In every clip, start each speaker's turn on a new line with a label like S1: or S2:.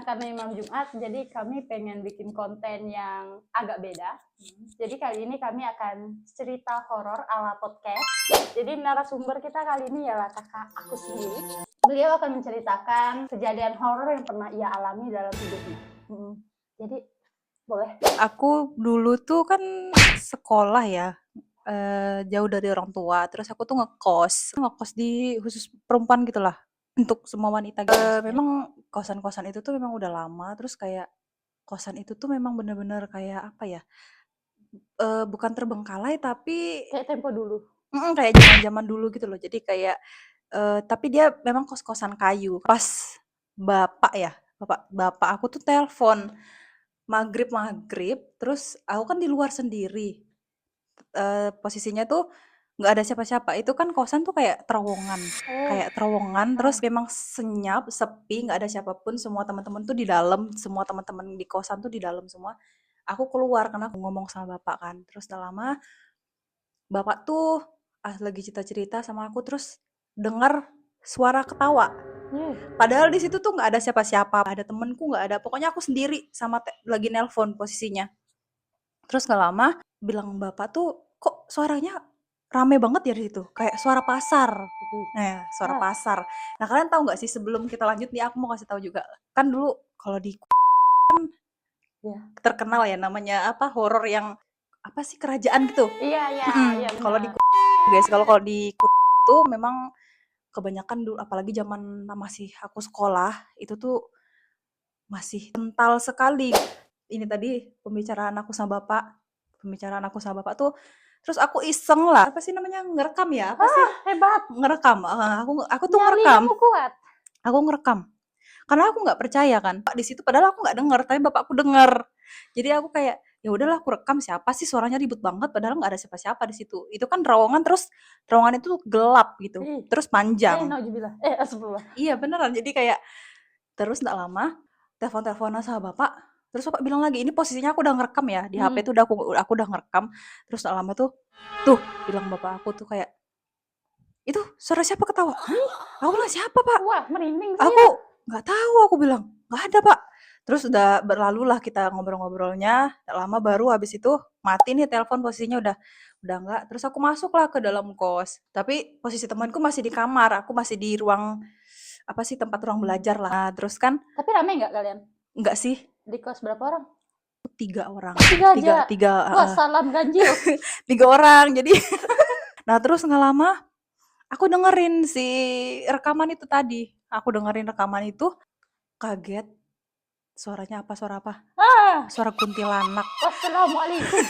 S1: karena Imam Jumat, jadi kami pengen bikin konten yang agak beda. Jadi kali ini kami akan cerita horor ala podcast. Jadi narasumber kita kali ini ialah kakak aku sendiri. Beliau akan menceritakan kejadian horor yang pernah ia alami dalam hidupnya. Jadi boleh.
S2: Aku dulu tuh kan sekolah ya, jauh dari orang tua, terus aku tuh ngekos di khusus perempuan gitulah, untuk semua wanita gitu. Memang kosan-kosan itu tuh memang udah lama, terus kayak kosan itu tuh memang bener-bener kayak apa ya, bukan terbengkalai tapi
S1: Kayak tempo dulu.
S2: kayak zaman-zaman dulu gitu loh. Jadi kayak, tapi dia memang kos-kosan kayu. Pas bapak aku tuh telepon maghrib, terus aku kan di luar sendiri, posisinya tuh nggak ada siapa-siapa. Itu kan kosan tuh kayak terowongan, terus memang senyap, sepi, nggak ada siapapun, semua teman-teman tuh di dalam, semua teman-teman di kosan tuh di dalam semua. Aku keluar karena aku ngomong sama bapak kan, terus udah lama bapak tuh lagi cerita-cerita sama aku, terus dengar suara ketawa. Padahal di situ tuh nggak ada siapa-siapa, nggak ada temenku, nggak ada. Pokoknya aku sendiri sama lagi nelpon posisinya. Terus nggak lama bilang bapak tuh, kok suaranya rame banget ya di situ, kayak suara pasar. Nah, suara pasar. Nah, kalian tahu nggak sih, sebelum kita lanjut nih, aku mau kasih tahu juga. Kan dulu kalau di terkenal ya namanya apa, horor yang apa sih, kerajaan gitu.
S1: Iya.
S2: Kalau di guys, kalau di itu memang kebanyakan dulu, apalagi zaman masih aku sekolah, itu tuh masih kental sekali. Ini tadi pembicaraan aku sama bapak tuh, terus aku iseng lah, apa sih namanya, ngerekam ya, apa sih?
S1: Hebat.
S2: Ngerekam, aku tuh
S1: Nyali
S2: ngerekam.
S1: kamu kuat.
S2: Aku ngerekam. Karena aku nggak percaya kan, Pak di situ, padahal aku nggak denger, tapi bapakku denger. Jadi aku kayak, ya udahlah aku rekam, siapa sih, suaranya ribut banget, padahal nggak ada siapa-siapa di situ. Itu kan terowongan, terus terowongan itu gelap gitu, terus panjang.
S1: Nauzubillah. Astagfirullah.
S2: Iya beneran, jadi kayak terus nggak lama telepon-teleponan sama bapak, terus bapak bilang lagi, ini posisinya aku udah ngerekam ya, di HP tuh aku udah ngerekam, terus nggak lama tuh bilang bapak aku tuh kayak, itu suara siapa ketawa? Aku bilang, siapa pak?
S1: Wah, merinding saya.
S2: Aku nggak tahu, aku bilang nggak ada pak. Terus udah berlalulah kita ngobrol-ngobrolnya, tak lama baru habis itu mati nih telepon, posisinya udah enggak. Terus aku masuklah ke dalam kos, tapi posisi temanku masih di kamar, aku masih di ruang apa sih, tempat ruang belajar lah. Nah, terus kan
S1: Tapi rame nggak kalian?
S2: enggak sih,
S1: Di kos berapa orang?
S2: 3 orang.
S1: Tiga aja.
S2: Tiga,
S1: Wah, salam ganjil.
S2: 3 orang. Jadi nah, terus nggak lama aku dengerin si rekaman itu tadi. Aku dengerin rekaman itu, kaget. Suaranya apa? Suara apa? Suara kuntilanak.
S1: Wassalamualaikum.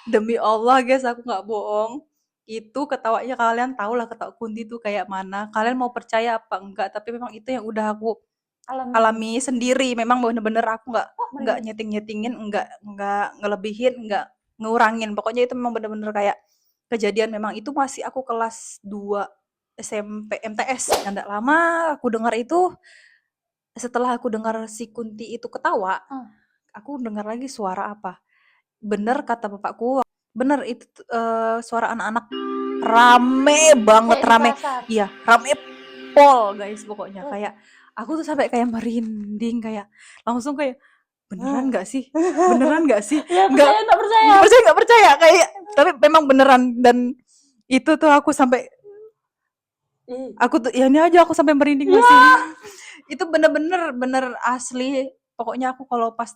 S2: Demi Allah guys, aku nggak bohong. Itu ketawanya, kalian tahu lah ketawa kunti itu kayak mana. Kalian mau percaya apa enggak, tapi memang itu yang udah aku alami sendiri. Memang bener-bener aku nggak nyeting-nyetingin, nggak ngelebihin, nggak ngurangin. Pokoknya itu memang bener-bener kayak kejadian. Memang itu masih aku kelas 2 SMP MTS. Dan nggak lama aku dengar itu, setelah aku dengar si Kunti itu ketawa, aku dengar lagi suara apa. Bener kata bapakku, bener itu suara anak-anak rame banget, rame. Iya, rame pol guys pokoknya. Kayak aku tuh sampai kayak merinding, kayak langsung kayak, beneran nggak sih? Beneran nggak sih?
S1: Ya, percaya nggak percaya?
S2: Nggak percaya kayak, tapi memang beneran. Dan itu tuh aku sampai, aku tuh ya ini aja, aku sampai merinding masih. Itu bener-bener asli. Pokoknya aku kalau pas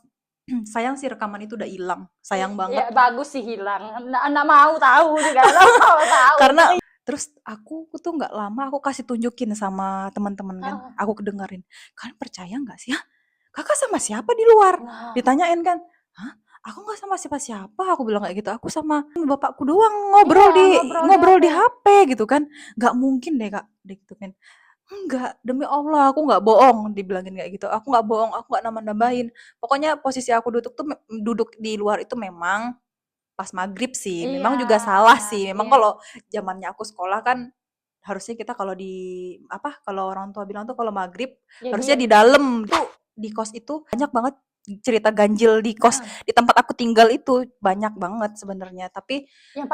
S2: sayang sih rekaman itu udah hilang, sayang banget.
S1: Ya, bagus sih hilang. Nggak mau tahu juga, nggak mau tahu.
S2: Karena terus aku tuh nggak lama aku kasih tunjukin sama teman-teman kan, aku kedengerin, kalian percaya nggak sih? Hah? Kakak sama siapa di luar? Ditanyain kan, hah? Aku nggak sama siapa-siapa, aku bilang kayak gitu. Aku sama bapakku doang ngobrol di HP gitu kan. Nggak mungkin deh kak, gitu kan. Enggak, demi Allah aku nggak bohong, dibilangin kayak gitu. Aku nggak bohong, aku nggak nambah-nambahin. Pokoknya posisi aku duduk di luar itu memang pas maghrib sih. Memang juga salah sih. Memang kalau zamannya aku sekolah kan harusnya kita kalau kalau orang tua bilang tuh kalau maghrib harusnya di dalam. Tuh di kos itu banyak banget cerita ganjil di kos, di tempat aku tinggal itu banyak banget sebenarnya. Tapi
S1: yang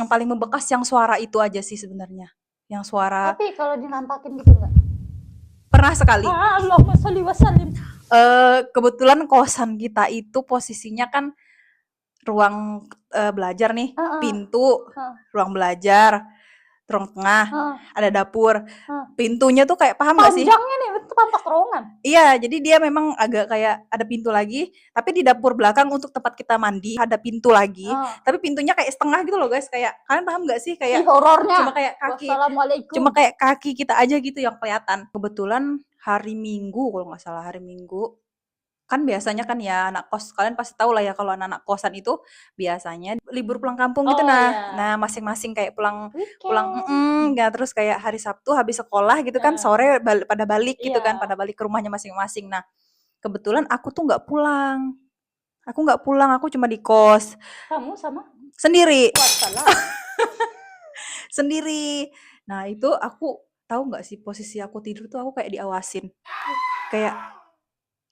S1: paling
S2: membekas yang suara itu aja sih sebenarnya. Yang suara.
S1: Tapi kalau dinampakin gitu enggak?
S2: Pernah sekali.
S1: Allahumma sholli wa sallim.
S2: Kebetulan kosan kita itu posisinya kan ruang belajar nih,
S1: Heeh.
S2: pintu,
S1: Heeh.
S2: ruang belajar, ruang tengah,
S1: Heeh.
S2: ada dapur.
S1: Heeh.
S2: Pintunya tuh kayak paham gak sih?
S1: Panjangnya nih, itu pantas terowongan.
S2: Iya, jadi dia memang agak kayak ada pintu lagi, tapi di dapur belakang untuk tempat kita mandi ada pintu lagi,
S1: Oh.
S2: tapi pintunya kayak setengah gitu loh guys, kayak kalian paham gak sih
S1: Ih,
S2: kayak
S1: horornya.
S2: cuma kayak
S1: Wassalamualaikum.
S2: kaki kita aja gitu yang kelihatan. Kebetulan hari Minggu kalau nggak salah hari Minggu kan biasanya kan ya anak kos kalian pasti tahu lah ya kalau anak-anak kosan itu biasanya libur pulang kampung gitu
S1: Oh
S2: nah.
S1: iya.
S2: Nah, masing-masing kayak pulang
S1: Weekend.
S2: ya terus kayak hari Sabtu habis sekolah gitu kan
S1: Heeh.
S2: sore pada balik gitu kan,
S1: Iya.
S2: pada balik ke rumahnya masing-masing. Nah, kebetulan aku tuh nggak pulang. Aku cuma di kos
S1: Kamu sama?
S2: sendiri.
S1: Wassalam.
S2: Sendiri. Nah, itu aku tahu nggak sih posisi aku tidur tuh aku kayak diawasin. Kayak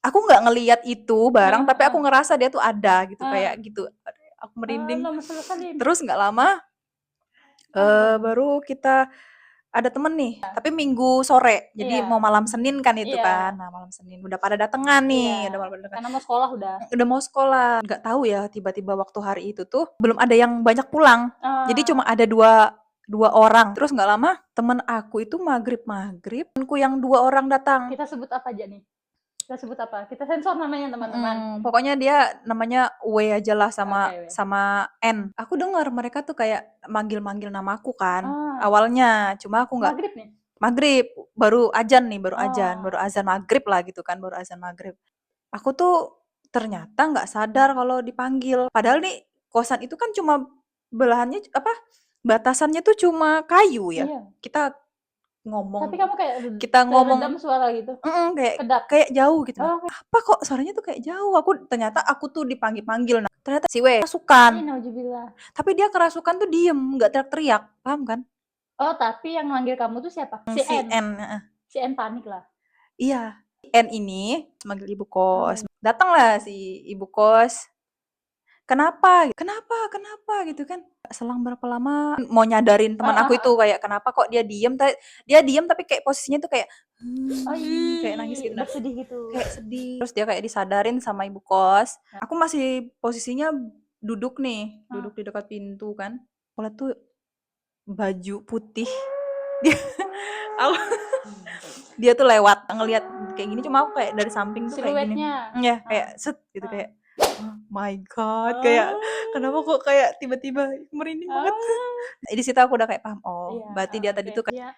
S2: aku nggak ngelihat itu barang, tapi aku ngerasa dia tuh ada gitu, kayak gitu. Aku merinding. Terus nggak lama baru kita ada temen nih, tapi Minggu sore. Jadi
S1: Iya.
S2: mau malam Senin kan itu
S1: Iya.
S2: kan. Nah, malam Senin udah pada datengan nih,
S1: Iya.
S2: udah pada datengan.
S1: Karena mau sekolah udah.
S2: Udah mau sekolah. Nggak tahu ya tiba-tiba waktu hari itu tuh belum ada yang banyak pulang. Jadi cuma ada dua orang. Terus nggak lama temen aku itu maghrib temenku yang 2 orang datang.
S1: Kita sebut apa aja nih? Kita sebut apa? Kita sensor namanya teman-teman.
S2: Pokoknya dia namanya W aja lah sama
S1: Oke, W.
S2: sama N. Aku dengar mereka tuh kayak manggil-manggil namaku kan.
S1: Ah.
S2: Awalnya, cuma aku nggak
S1: Maghrib nih.
S2: maghrib, baru azan nih, baru
S1: Oh.
S2: azan maghrib lah gitu kan, baru azan maghrib. Aku tuh ternyata nggak sadar kalau dipanggil. Padahal nih kosan itu kan cuma belahannya batasannya tuh cuma kayu ya.
S1: Iya.
S2: Kita ngomong
S1: Tapi kamu kayak
S2: ngomong
S1: redam suara gitu. Kedap.
S2: kayak jauh gitu.
S1: Oh,
S2: Apa kok suaranya tuh kayak jauh? Ternyata aku tuh dipanggil-panggil. Nah, ternyata si W kerasukan.
S1: nauzubillah.
S2: Tapi dia kerasukan tuh diem, nggak teriak-teriak. Paham kan?
S1: Oh, tapi yang manggil kamu tuh siapa? Si N. Si N panik lah.
S2: Iya. N ini manggil ibu kos. Datanglah si ibu kos. Kenapa? Kenapa gitu kan. Selang berapa lama mau nyadarin teman aku itu kayak kenapa kok dia diem tapi kayak posisinya tuh kayak kayak nangis gitu.
S1: Bersedih gitu.
S2: Kayak sedih. Terus dia kayak disadarin sama ibu kos. Aku masih posisinya duduk nih, duduk di dekat pintu kan. Kalau tuh baju putih. Dia tuh lewat ngelihat kayak gini, cuma aku kayak dari samping tuh kayak gini. Ya, kayak set gitu kayak oh my god, kayak kenapa kok kayak tiba-tiba merinding banget. Di situ aku udah kayak paham, berarti dia tadi tuh kayak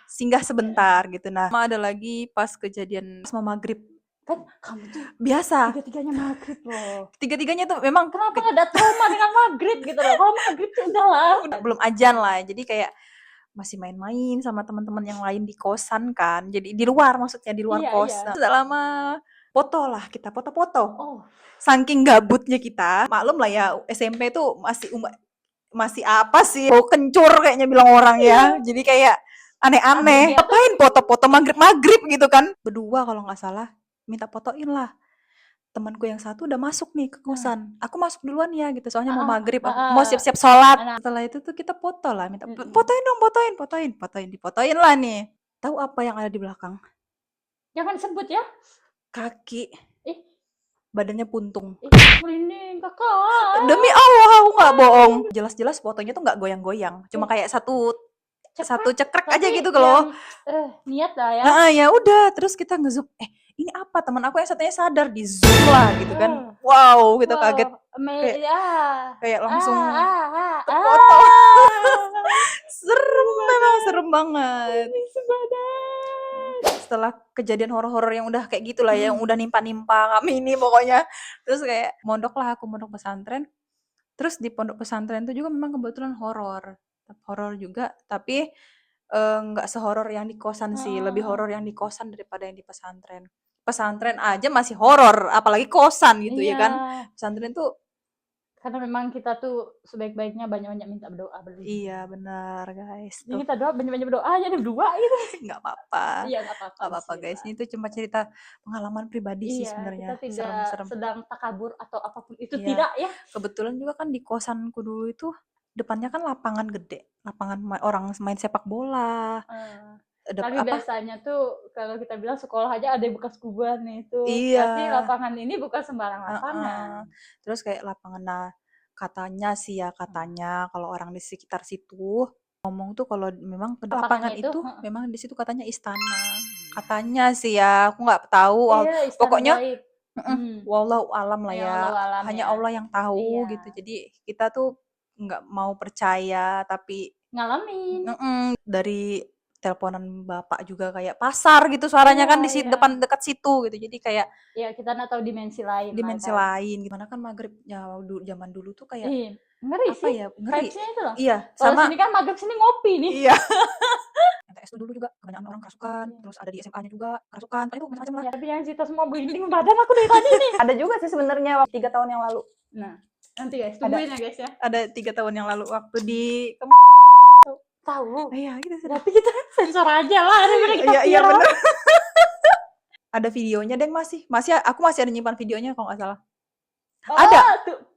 S2: singgah sebentar gitu. Nah, ada lagi pas kejadian mau maghrib.
S1: Kan kamu tuh
S2: biasa.
S1: Tiga-tiganya maghrib loh.
S2: Tiga-tiganya tuh memang
S1: kenapa nggak ada trauma dengan maghrib gitu loh? Kalau maghrib tuh udahlah.
S2: Belum azan lah, jadi kayak masih main-main sama teman-teman yang lain di kosan kan. Jadi di luar maksudnya di luar kos. Nah, sudah lama foto lah kita foto-foto. Saking gabutnya kita, maklum lah ya SMP tuh masih apa sih? Bau kencur kayaknya bilang orang ya. Jadi kayak aneh-aneh. Ngapain foto-foto maghrib gitu kan? Berdua kalau nggak salah minta fotoin lah. Temanku yang satu udah masuk nih ke kosan. Aku masuk duluan ya gitu, soalnya mau maghrib, aku mau siap-siap sholat. Setelah itu tuh kita foto lah, minta fotoin dong, difotoin lah nih. Tahu apa yang ada di belakang?
S1: Jangan sebut ya.
S2: Kaki. Badannya puntung.
S1: Merinding kakak.
S2: Demi Allah aku nggak bohong. Jelas-jelas fotonya tuh nggak goyang-goyang, cuma kayak satu cekrek aja gitu loh.
S1: Niat lah ya.
S2: Nah, ya udah, terus kita ngezoom. Ini apa? Teman aku yang satunya sadar di zoom lah gitu kan. Wow, kita kaget. Kayak langsung foto. Serem banget. Setelah kejadian horor-horor yang udah kayak gitulah ya, yang udah nimpa-nimpa kami ini pokoknya. Terus kayak mondok pesantren. Terus di pondok pesantren itu juga memang kebetulan horor juga, tapi nggak sehoror yang di kosan sih, lebih horor yang di kosan daripada yang di pesantren. Pesantren aja masih horor, apalagi kosan gitu ya kan. Pesantren tuh
S1: karena memang kita tuh sebaik-baiknya banyak-banyak minta berdoa
S2: Iya benar guys.
S1: Jadi kita doa banyak-banyak berdoa aja berdua gitu.
S2: Nggak apa-apa.
S1: Iya nggak apa-apa
S2: guys. Ini tuh cuma cerita pengalaman pribadi sih sebenarnya.
S1: Kita tidak sedang takabur atau apapun itu
S2: Iya.
S1: tidak ya.
S2: Kebetulan juga kan di kosanku dulu itu depannya kan lapangan gede, lapangan orang main sepak bola.
S1: Tapi biasanya tuh kalau kita bilang sekolah aja ada bekas kuburan nih itu.
S2: Iya.
S1: Berarti lapangan ini bukan sembarang lapangan.
S2: Terus kayak lapangan, nah katanya sih ya, katanya kalau orang di sekitar situ ngomong tuh kalau memang lapangan itu memang di situ katanya istana. Katanya sih ya, aku nggak tahu.
S1: Iya, istana
S2: Pokoknya
S1: gaib.
S2: wallahu alam lah
S1: Ya,
S2: ya.
S1: wallahu alam
S2: Hanya
S1: ya.
S2: Allah yang tahu
S1: Iya.
S2: gitu. Jadi kita tuh nggak mau percaya, tapi
S1: Ngalamin.
S2: dari teleponan bapak juga kayak pasar gitu suaranya kan di
S1: Iya.
S2: depan dekat situ gitu. Jadi kayak
S1: Ya kita nggak tahu dimensi lain
S2: dimensi
S1: lah kan.
S2: lain gimana kan maghrib zaman dulu tuh kayak
S1: Ngeri
S2: apa
S1: sih.
S2: ya, ngeri.
S1: Vibes-nya itu loh.
S2: Iya,
S1: Kalau
S2: sama
S1: sini kan maghrib sini ngopi nih.
S2: iya. MTS tuh dulu juga kebanyakan orang kerasukan, terus ada di SMA-nya juga kerasukan, itu macam-macam lah.
S1: Ya, tapi yang cerita semua berinding badan aku dari tadi nih.
S2: Ada juga sih sebenarnya 3 tahun yang lalu.
S1: Nah, nanti guys, tungguin ya guys ya.
S2: Ada 3 tahun yang lalu waktu di
S1: tahu.
S2: Iya, gitu sih.
S1: Tapi kita sensor aja lah daripada kita
S2: Iya
S1: viral.
S2: bener. Ada videonya deh aku masih ada nyimpan videonya kalau nggak salah. Ada.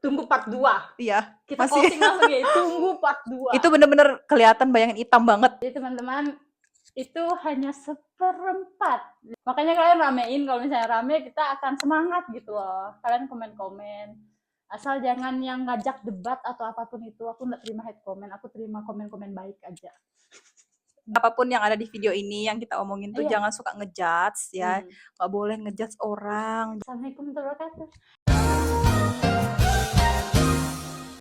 S1: Tunggu part 2.
S2: Iya.
S1: Kita
S2: masih.
S1: posting langsung ya, tunggu part 2.
S2: Itu bener-bener kelihatan bayangan hitam banget.
S1: Jadi teman-teman, itu hanya 1/4. Makanya kalian ramein, kalau misalnya rame kita akan semangat gitu loh. Kalian komen-komen. Asal jangan yang ngajak debat atau apapun itu. Aku nggak terima hate comment, aku terima komen-komen baik aja.
S2: Apapun yang ada di video ini yang kita omongin tuh jangan suka ngejudge ya. Nggak boleh ngejudge orang.
S1: Assalamualaikum warahmatullahi wabarakatuh.